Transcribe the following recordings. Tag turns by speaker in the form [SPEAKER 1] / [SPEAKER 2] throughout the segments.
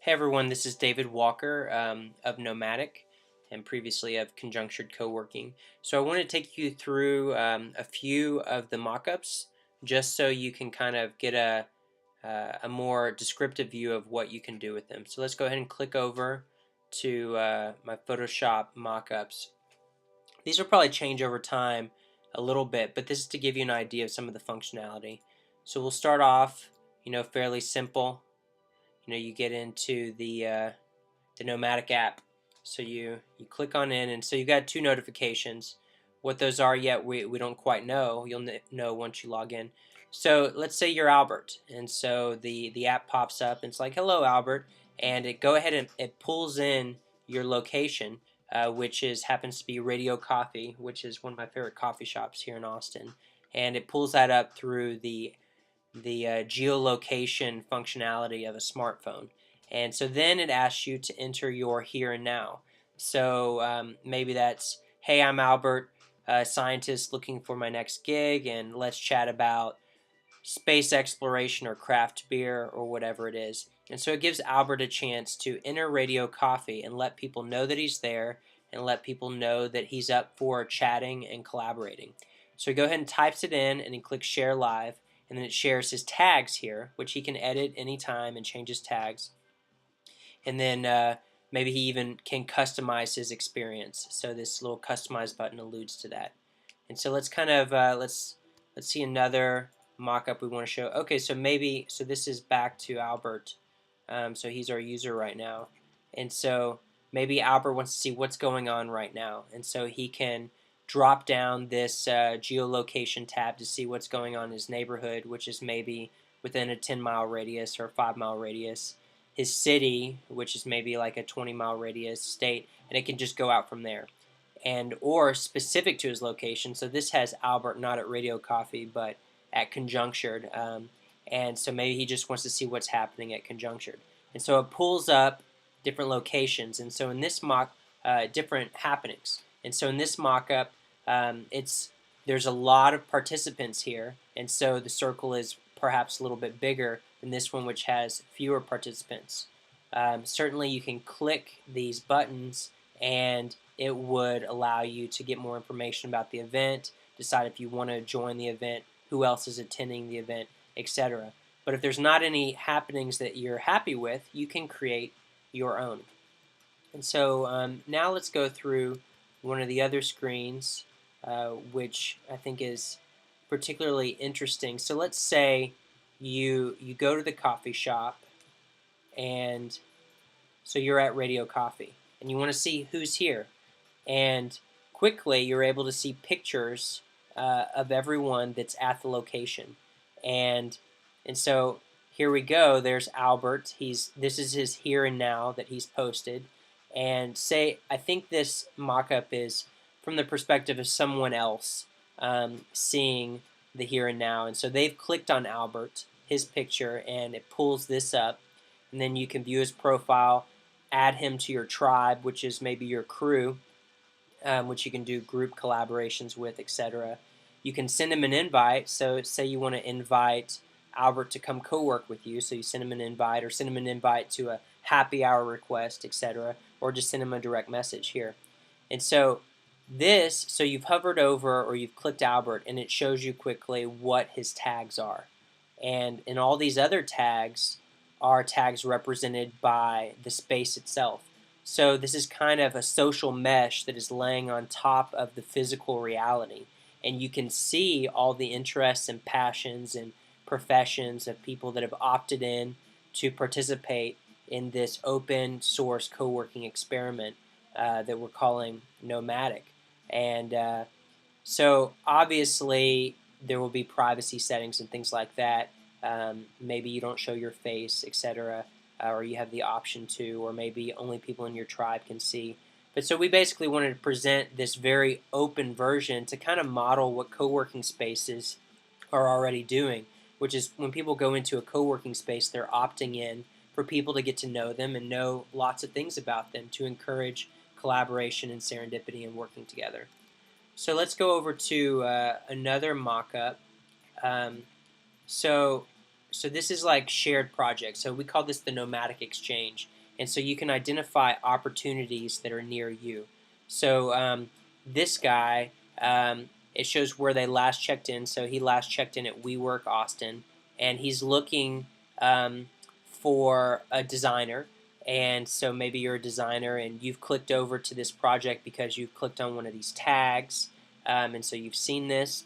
[SPEAKER 1] Hey everyone, this is David Walker of Nomatik and previously of Conjunctured Co-working. So I want to take you through a few of the mock-ups just so you can kind of get a more descriptive view of what you can do with them. So let's go ahead and click over to my Photoshop mock-ups. These will probably change over time a little bit, but this is to give you an idea of some of the functionality. So we'll start off, fairly simple. You get into the Nomatik app. So you click on in, and so you got two notifications. What those are yet, we don't quite know. You'll know once you log in. So let's say you're Albert, and so the app pops up, and it's like, hello, Albert, and go ahead and it pulls in your location, which happens to be Radio Coffee, which is one of my favorite coffee shops here in Austin, and it pulls that up through the geolocation functionality of a smartphone. And so then it asks you to enter your here and now. So maybe that's, hey, I'm Albert, scientist looking for my next gig, and let's chat about space exploration or craft beer or whatever it is. And so it gives Albert a chance to enter Radio Coffee and let people know that he's there and let people know that he's up for chatting and collaborating. So he go ahead and types it in, and he clicks Share Live, and then it shares his tags here, which he can edit anytime and change his tags. And then maybe he even can customize his experience. So this little customize button alludes to that. And so let's kind of let's see another mock-up we want to show. Okay, so this is back to Albert. So he's our user right now, and so maybe Albert wants to see what's going on right now, and so he can drop down this geolocation tab to see what's going on in his neighborhood, which is maybe within a 10-mile radius or a 5-mile radius, his city, which is maybe like a 20-mile radius, state, and it can just go out from there. And or specific to his location. So this has Albert not at Radio Coffee, but at Conjunctured. And so maybe he just wants to see what's happening at Conjunctured. And so it pulls up different locations. And so in this different happenings. And so in this mock-up, there's a lot of participants here. And so the circle is perhaps a little bit bigger than this one, which has fewer participants. Certainly you can click these buttons and it would allow you to get more information about the event, decide if you want to join the event, who else is attending the event, etc. But if there's not any happenings that you're happy with, you can create your own. And so now let's go through one of the other screens, which I think is particularly interesting. So let's say you go to the coffee shop, and so you're at Radio Coffee, and you want to see who's here. And quickly you're able to see pictures of everyone that's at the location, and so here we go. There's Albert. This is his here and now that he's posted, and I think this mock-up is from the perspective of someone else seeing the here and now, and so they've clicked on Albert, his picture, and it pulls this up, and then you can view his profile, add him to your tribe, which is maybe your crew, which you can do group collaborations with, etc. You can send him an invite. So say you want to invite Albert to come co-work with you, so you send him an invite, or send him an invite to a happy hour request, etc., or just send him a direct message here. And so you've hovered over or you've clicked Albert, and it shows you quickly what his tags are. And in all these other tags are tags represented by the space itself. So this is kind of a social mesh that is laying on top of the physical reality. And you can see all the interests and passions and professions of people that have opted in to participate in this open source co-working experiment that we're calling Nomatik. And so obviously there will be privacy settings and things like that. Maybe you don't show your face, etc., or you have the option to, or maybe only people in your tribe can see. But so we basically wanted to present this very open version to kind of model what co-working spaces are already doing, which is when people go into a co-working space, they're opting in for people to get to know them and know lots of things about them to encourage collaboration and serendipity and working together. So let's go over to another mock-up. So this is like shared projects. So we call this the Nomatik Exchange. and so you can identify opportunities that are near you. So this guy, it shows where they last checked in. So he last checked in at WeWork Austin, and he's looking for a designer. And so maybe you're a designer and you've clicked over to this project because you've clicked on one of these tags, and so you've seen this.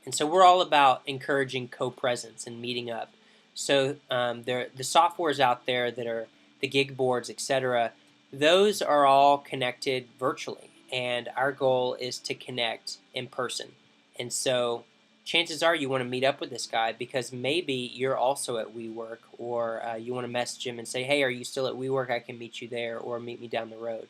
[SPEAKER 1] And so we're all about encouraging co-presence and meeting up. So the softwares out there that are the gig boards, etc., those are all connected virtually. And our goal is to connect in person. And so chances are you want to meet up with this guy because maybe you're also at WeWork, or you want to message him and say, hey, are you still at WeWork? I can meet you there, or meet me down the road.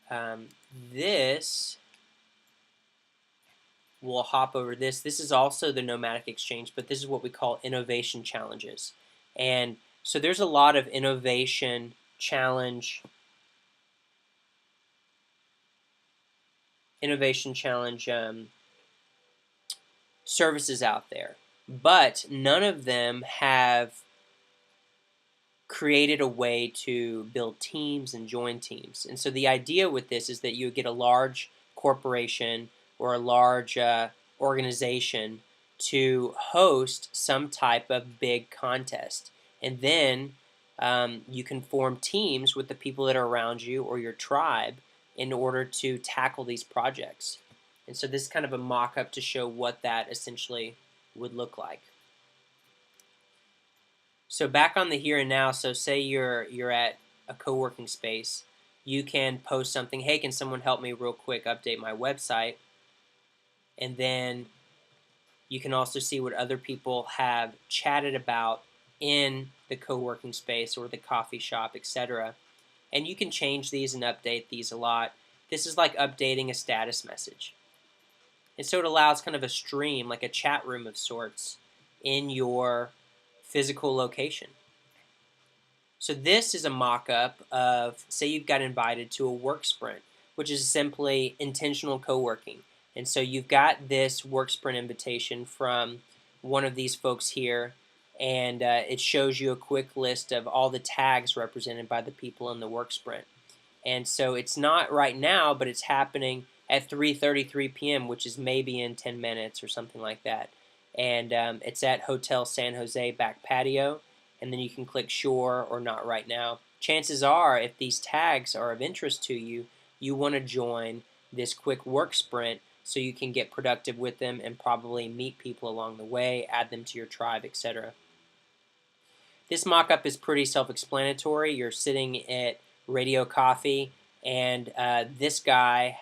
[SPEAKER 1] Um, this We'll hop over this. This is also the Nomatik Exchange, but this is what we call innovation challenges. And so there's a lot of innovation challenge services out there, but none of them have created a way to build teams and join teams. And so the idea with this is that you get a large corporation or a large organization to host some type of big contest. And then you can form teams with the people that are around you or your tribe in order to tackle these projects. And so this is kind of a mock-up to show what that essentially would look like. So back on the here and now, so say you're at a co-working space, you can post something, hey, can someone help me real quick update my website? And then you can also see what other people have chatted about in the co-working space or the coffee shop, etc. And you can change these and update these a lot. This is like updating a status message. And so it allows kind of a stream, like a chat room of sorts, in your physical location. So this is a mock-up of, say you've got invited to a work sprint, which is simply intentional co-working. And so you've got this work sprint invitation from one of these folks here, and it shows you a quick list of all the tags represented by the people in the work sprint. And so it's not right now, but it's happening at 3:33 p.m., which is maybe in 10 minutes or something like that. And it's at Hotel San Jose back patio, and then you can click sure or not right now. Chances are, if these tags are of interest to you, you want to join this quick work sprint so you can get productive with them and probably meet people along the way, add them to your tribe, etc. This mock-up is pretty self-explanatory. You're sitting at Radio Coffee, and this guy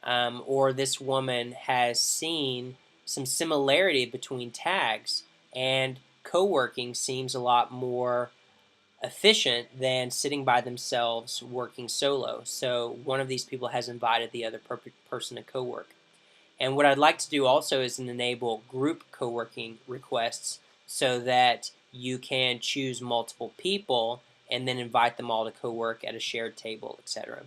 [SPEAKER 1] or this woman has seen some similarity between tags, and co-working seems a lot more efficient than sitting by themselves working solo. So one of these people has invited the other person to co-work. And what I'd like to do also is enable group co-working requests so that you can choose multiple people and then invite them all to co-work at a shared table, etc.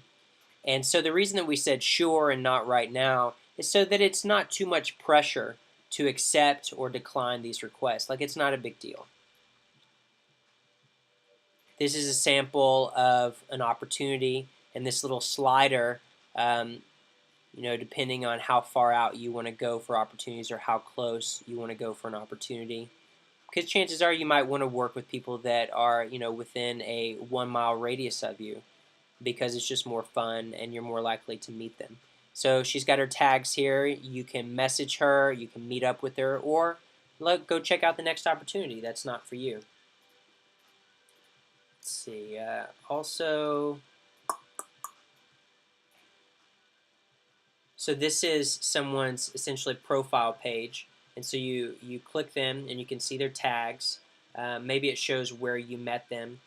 [SPEAKER 1] And so the reason that we said sure and not right now is so that it's not too much pressure to accept or decline these requests. Like, it's not a big deal. This is a sample of an opportunity, and this little slider, depending on how far out you want to go for opportunities or how close you want to go for an opportunity. Because chances are you might want to work with people that are, within a 1 mile radius of you, because it's just more fun and you're more likely to meet them. So she's got her tags here. You can message her, you can meet up with her, or go check out the next opportunity that's not for you. Let's see. So this is someone's essentially profile page, and so you click them and you can see their tags. Maybe it shows where you met them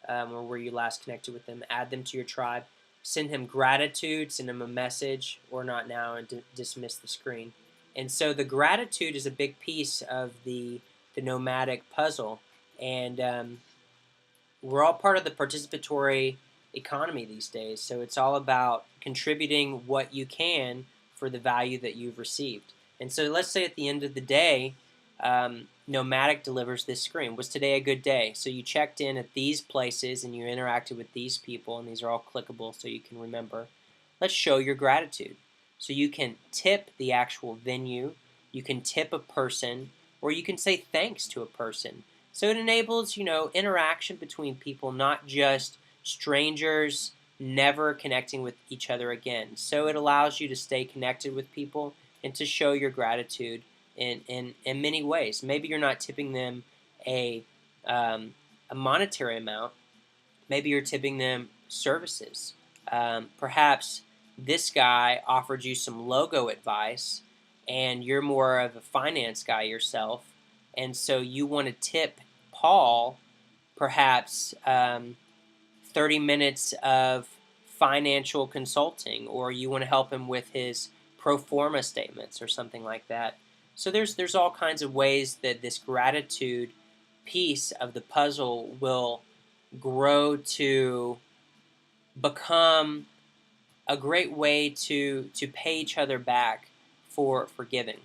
[SPEAKER 1] or where you last connected with them. Add them to your tribe. Send him gratitude, send him a message, or not now, and dismiss the screen. And so the gratitude is a big piece of the Nomatik puzzle, and we're all part of the participatory economy these days. So it's all about contributing what you can for the value that you've received. And so let's say at the end of the day, Nomatik delivers this screen. Was today a good day? So you checked in at these places and you interacted with these people, and these are all clickable so you can remember. Let's show your gratitude. So you can tip the actual venue, you can tip a person, or you can say thanks to a person. So it enables, interaction between people, not just strangers never connecting with each other again. So it allows you to stay connected with people and to show your gratitude in many ways. Maybe you're not tipping them a, a monetary amount. Maybe you're tipping them services. Perhaps this guy offered you some logo advice, and you're more of a finance guy yourself, and so you want to tip Paul perhaps 30 minutes of financial consulting, or you want to help him with his pro forma statements or something like that. So there's all kinds of ways that this gratitude piece of the puzzle will grow to become a great way to pay each other back for giving.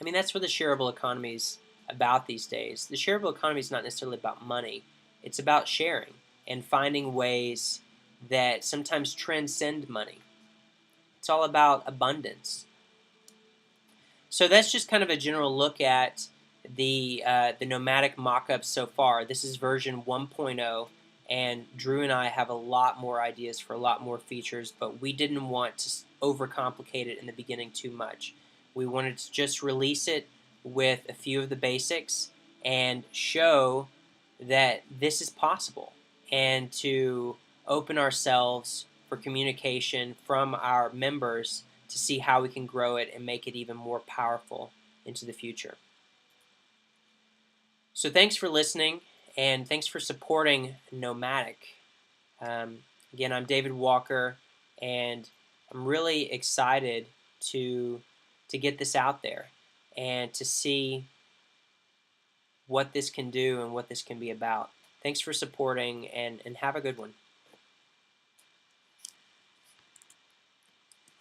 [SPEAKER 1] I mean, that's what the shareable economy is about these days. The shareable economy is not necessarily about money. It's about sharing and finding ways that sometimes transcend money. It's all about abundance. So that's just kind of a general look at the Nomatik mockups so far. This is version 1.0, and Drew and I have a lot more ideas for a lot more features, but we didn't want to overcomplicate it in the beginning too much. We wanted to just release it with a few of the basics and show that this is possible, and to open ourselves for communication from our members to see how we can grow it and make it even more powerful into the future. So thanks for listening, and thanks for supporting Nomatik. Again, I'm David Walker, and I'm really excited to get this out there and to see what this can do and what this can be about. Thanks for supporting, and have a good one.